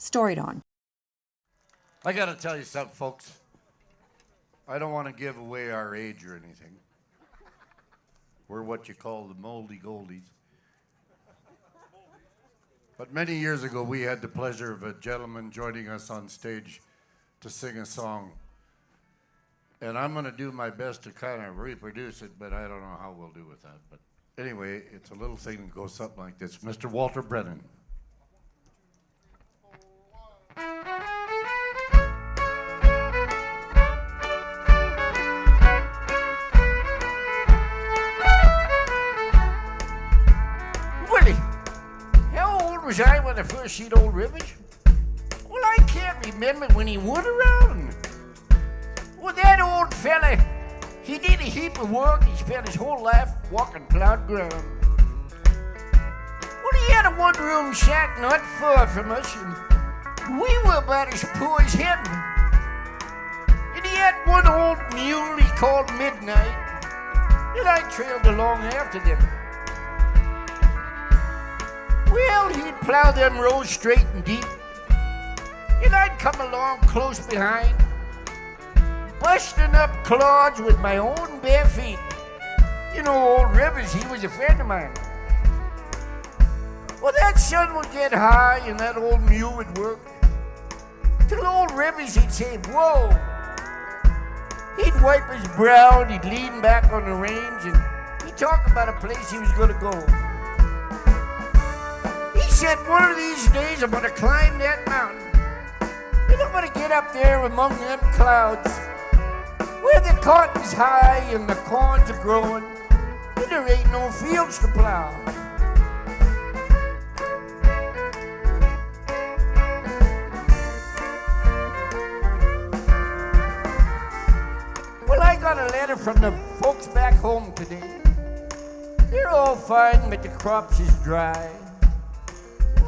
Storied on. I gotta tell you something, folks. I don't want to give away our age or anything. We're what you call the moldy goldies. But many years ago, we had the pleasure of a gentleman joining us on stage to sing a song. And I'm going to do my best to kind of reproduce it, but I don't know how we'll do with that. But anyway, it's a little thing that goes something like this. Mr. Walter Brennan. Willie, how old was I when I first seen old Rivers? Well, I can't remember when he went around. Well, that old fella, he did a heap of work. He spent his whole life walking plowed ground. Well, he had a one-room shack not far from us, and we were about as poor as him. And he had one old mule he called Midnight, and I trailed along after them. Well, he'd plow them rows straight and deep, and I'd come along close behind, busting up clods with my own bare feet. You know, old Rivers, he was a friend of mine. Well, that sun would get high and that old mule would work. Till old Rivers, he'd say, whoa. He'd wipe his brow and he'd lean back on the reins and he'd talk about a place he was going to go. He said, one of these days I'm going to climb that mountain. And I'm going to get up there among them clouds where the cotton's high and the corns are growing and there ain't no fields to plow. Well, I got a letter from the folks back home today. They're all fine, but the crops is dry.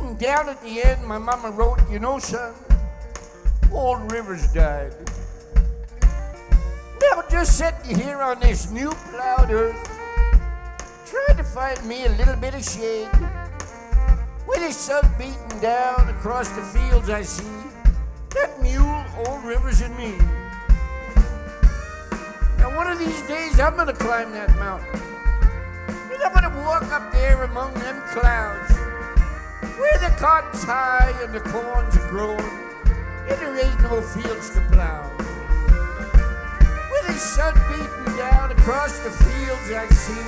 And down at the end, my mama wrote, you know, son, old Rivers died. Now just sitting here on this new plowed earth, trying to find me a little bit of shade. With the sun beating down across the fields I see, that mule, old Rivers, and me. Now one of these days I'm gonna climb that mountain. And I'm gonna walk up there among them clouds, where the cotton's high and the corns are growing, and there ain't no fields to plow. With the sun beating down across the fields I see,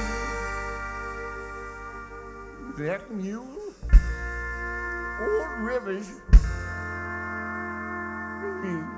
that mule, old Rivers, me.